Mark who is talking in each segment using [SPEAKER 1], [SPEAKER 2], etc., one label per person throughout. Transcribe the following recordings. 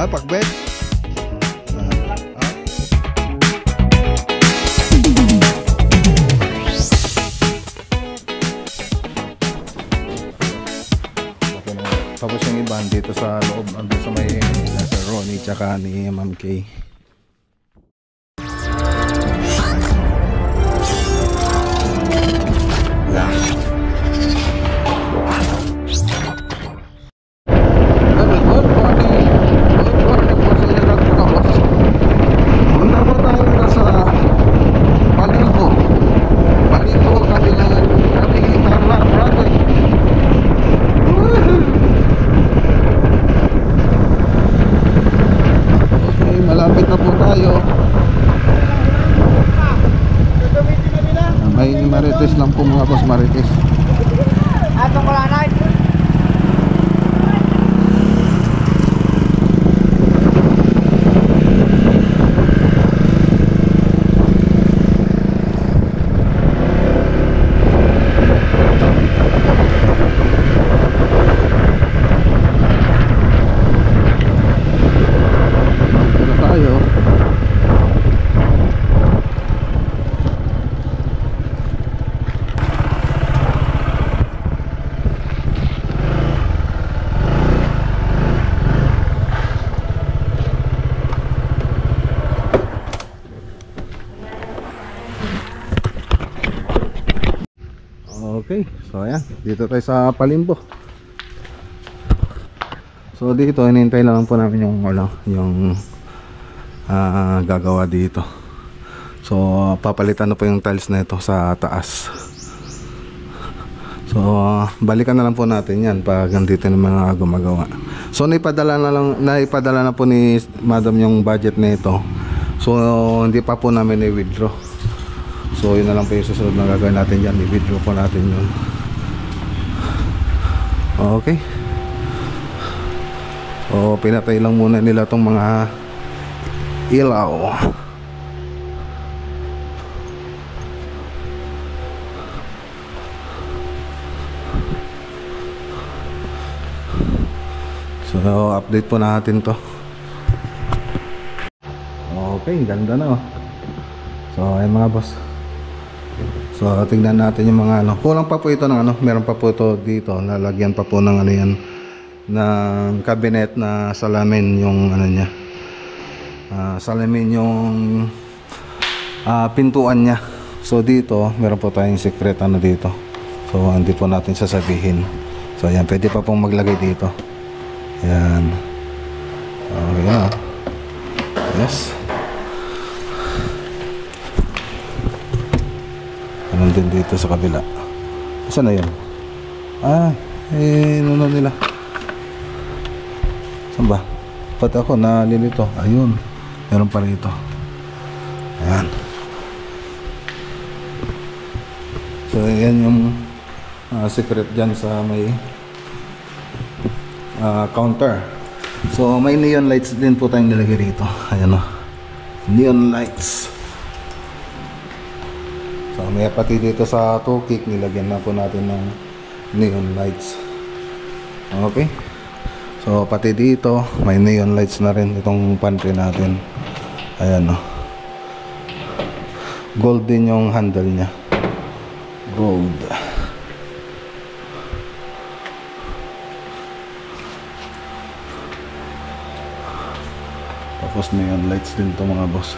[SPEAKER 1] Pakbet. Tapos yung iba dito sa loob, andun sa may nasa Ronnie tsaka ni Ma'am Kay. Malapit na po tayo. May Marites lang po mga boss, Marites.
[SPEAKER 2] Atong malanay.
[SPEAKER 1] Okay, so ayan, dito tayo sa Palimbo. So dito hinihintay lang po namin yung gagawa dito. So papalitan na po yung tiles na ito sa taas. So balikan na lang po natin yan pag nandito na mga gumagawa. So naipadala na po ni Madam yung budget na ito. So hindi pa po namin i-withdraw. So yun na lang po yung susunod na gagawin natin dyan. I-withdraw po natin yun. Okay. So pinatay lang muna nila tong mga ilaw. So update po natin to. Okay, ganda na oh. So ayun mga boss. So tingnan natin yung mga kulang pa po ito ng meron pa po ito dito, lalagyan pa po ng yan ng cabinet na salamin yung niya. Salamin yung pintuan niya. So dito meron po tayong secret dito. So hindi po natin sasabihin. So ayan, pwede pa pong maglagay dito. Ayan. Okay. Yes. Ganun din dito sa kabila. Saan na yun? Nuno nila. Saan ba? Pati ako nalilito. Ayun. Meron pa rito. Ayan. So yan yung secret dyan sa may counter. So may neon lights din po tayong nilagay rito. Ayan o. Neon lights. So may pati dito sa tukik nilagyan na po natin ng neon lights. Okay. So pati dito may neon lights na rin itong pantry natin. Ayan o. Gold din yung handle nya. Gold. Tapos neon lights din to mga boss.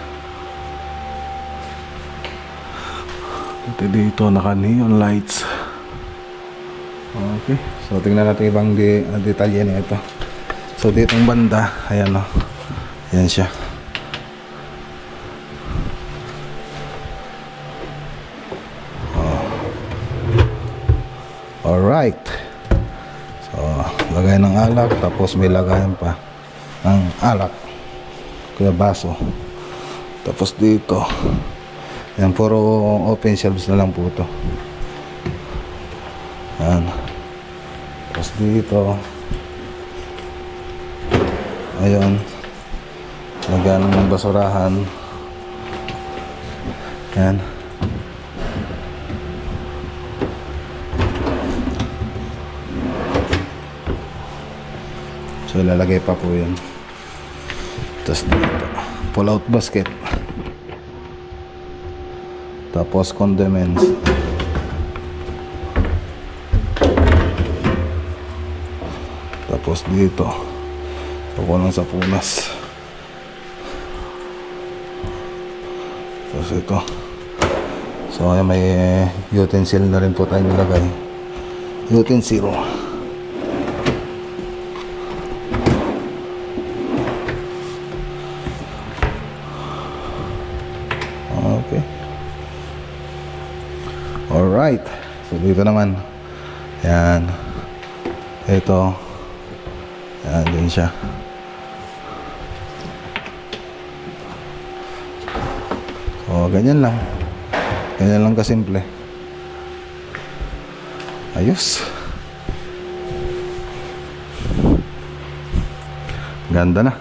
[SPEAKER 1] Ito dito naka neon lights. Okay, so tingnan natin ibang detalye na ito. So ditong banda, ayan o. Ayan siya. Alright. So lagay ng alak, tapos may lagayan pa ng alak kaya baso. Tapos dito yan, puro open shelves na lang po ito. Yan. Tapos dito ayun, lagyan ng basurahan. Yan. So ilalagay pa po yan. Tapos dito, pull out basket. Tapos condiments. Tapos dito, kukulang sa punas. Tapos ito. So ayan, may utensil na rin po tayo nilagay. Utensil. Okay. Alright. So dito naman. Ayan. Ito. Ayan, din siya. So ganyan lang. Ganyan lang kasimple. Ayos. Ganda na.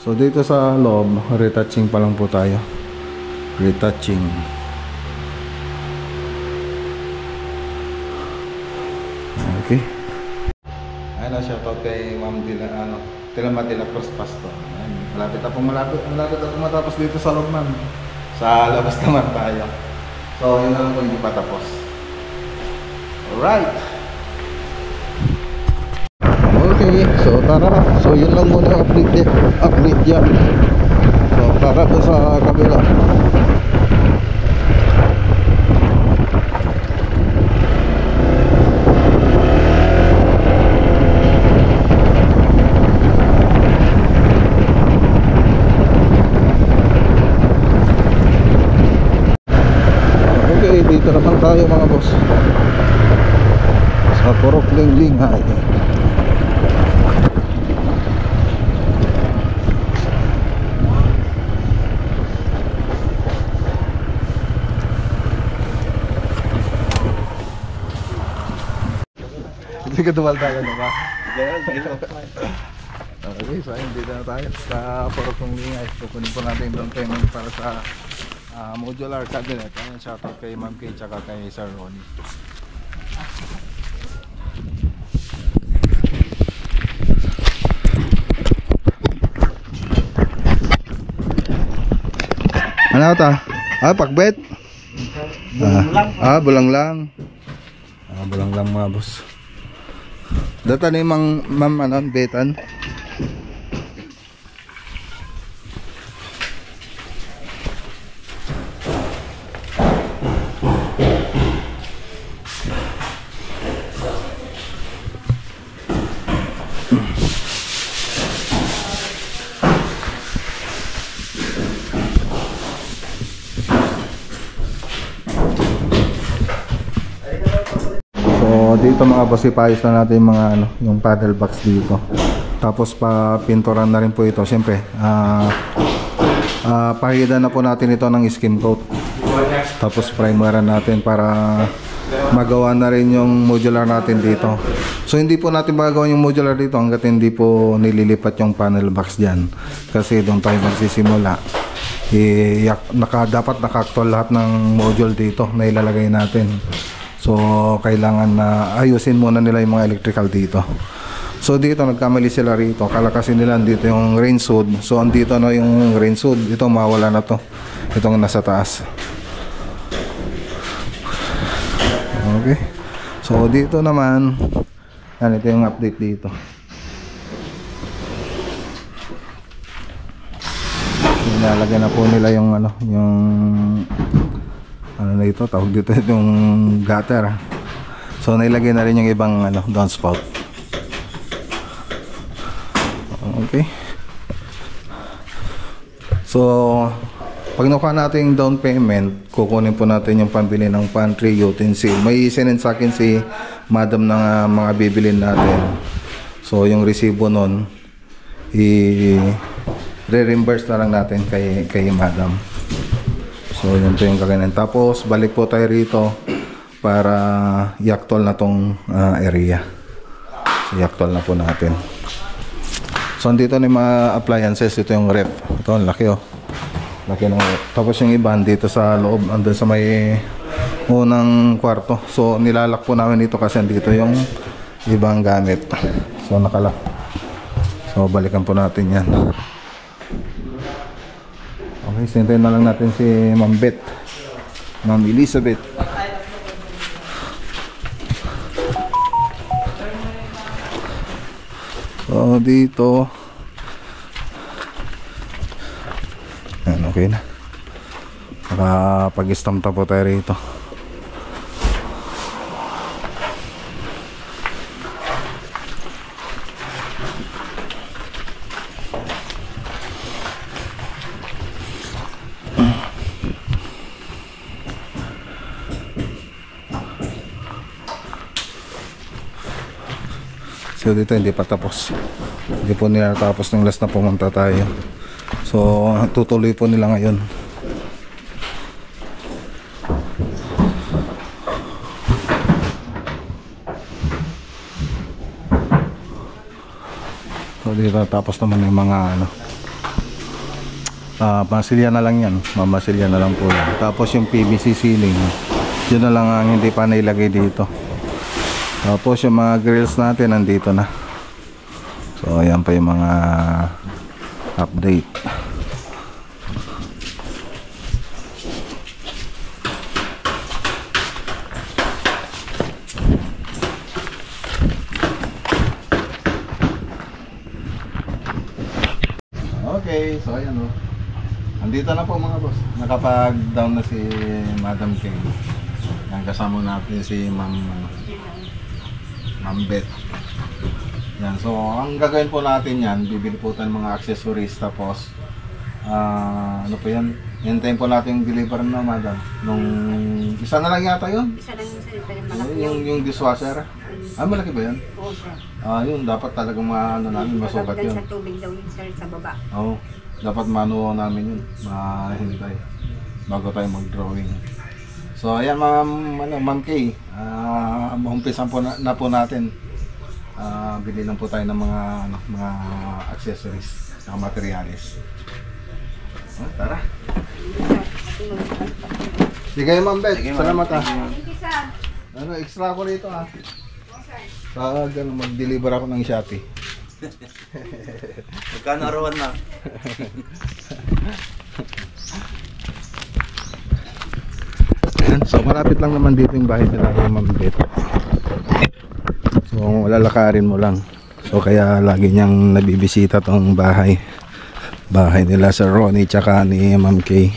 [SPEAKER 1] So dito sa loob, retouching pa lang po tayo. Retouching. Okay. Ayun, shoutout kay Ma'am Dila, Tilma Dila Cruz Pasto. Malapit na po matapos dito sa loob, ma'am. Sa labas naman tayo. So, yun lang po, hindi pa tapos. Alright. Okay, so tara. So, yun lang muna update dyan. So, tara po sa kabila. Dito naman tayo mga boss sa Purok Linglinghay. Hindi ka dumal tayo diba? Okay, so ayun, dito na tayo sa Purok Linglinghay. Kukunin po natin yung payment para sa modular cabinet. Ayan, shoutout kay Ma'am Kay tsaka kay Sir Ronnie. Ano ito? Pakbet? Bulang lang. Bulang lang mga boss. Data na yung ma'am betan. Dito mga boss, ipayos na natin yung mga yung paddle box dito. Tapos pa pinturan na rin po ito. Siyempre, pahidan na po natin ito ng skim coat. Tapos primeran natin para magawa na rin yung modular natin dito. So hindi po natin magagawa yung modular dito hangga't hindi po nililipat yung panel box diyan. Kasi doon tayo magsisimula. Dapat naka-actual lahat ng module dito na ilalagay natin. So kailangan na ayusin muna nila yung mga electrical dito. So dito nagkamali sila rito. Akala kasi nila dito yung range hood. So andito na yung range hood. Ito mawala na to. Itong nasa taas. Okay. So dito naman, ito yung update dito. Nilalagyan na po nila yung ano na ito, tawag dito yung gutter. So nailagay na rin yung ibang downspout. Okay. So pag nakuha natin yung down payment, kukunin po natin yung pambili ng pantry utensil. May sinend sa akin si madam ng mga bibilin natin. So yung resibo nun i-reimburse na lang natin kay madam. So yun po yung kakainin. Tapos balik po tayo rito para i-actual na tong area. So i-actual na po natin. So andito na yung mga appliances. Ito yung ref. Ito ang laki laki ng ref. Tapos yung iba dito sa loob, andun sa may unang kwarto. So nilalak po namin dito kasi andito yung ibang gamit. So nakalock. So balikan po natin yan. Okay, sintayin na lang natin si Ma'am Beth, Ma'am Elizabeth. So dito yan, okay na. Nakapag-stamp po tayo rito. So dito hindi pa tapos. Hindi po nila tapos ng last na pumunta tayo. So tutuloy po nila ngayon. So dito tapos naman yung mga ano, masilya na lang yan. Mamasilya na lang po yan. Tapos yung PVC ceiling, yun na lang ang hindi pa nailagay dito. Tapos yung mga grills natin nandito na. So ayan pa yung mga update. Okay, so ayan o. Andito na po mga boss. Nakapag-down na si Madam Kay. Yan, kasama natin si Ma'am Beth. Yan, so ang gagawin po natin yan, bibili po tayo ng mga accessories, tapos ano po yan, hintayin po natin yung deliver na madam. Nung isa na lang yata yun?
[SPEAKER 3] Isa lang yung salita yung malaki.
[SPEAKER 1] Yung dishwasher? Malaki ba yan?
[SPEAKER 3] Oo, sir.
[SPEAKER 1] Yun, dapat talagang maano namin, masukat
[SPEAKER 3] Nagagdan
[SPEAKER 1] yun.
[SPEAKER 3] sa tubig daw yun, sir, sa baba.
[SPEAKER 1] Oo, dapat manuo namin yun, mahintay bago tayo mag-drawing. So ayan Ma'am Kay, umpisan po na po natin. Bili lang po tayo ng mga accessories, mga materials. Tara. Sige Ma'am Beth, salamat ha. Extra ko rito ha. Mag-deliver ako ng Shopee.
[SPEAKER 4] Magkano arawan na?
[SPEAKER 1] So malapit lang naman dito yung bahay nila kay Ma'am Beth. So lalakarin mo lang. So kaya lagi niyang nabibisita tong bahay. Bahay nila sa Ronnie tsaka ni Ma'am Kay.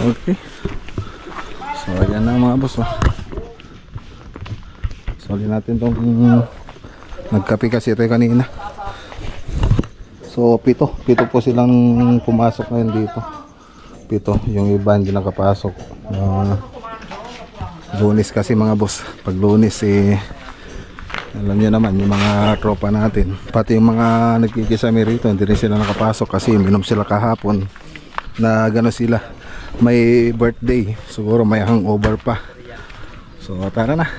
[SPEAKER 1] Okay. So ayan na mga boss. Soli natin tong nagkape kasi tayo kanina. So pito po silang pumasok ngayon dito. Pito, yung iba hindi nakapasok. Lunes kasi mga boss. Pag Lunes alam niyo naman yung mga tropa natin. Pati yung mga nagkikisami rito hindi rin sila nakapasok kasi minom sila kahapon. Na gano'n sila, may birthday, siguro may hangover pa. So tara na.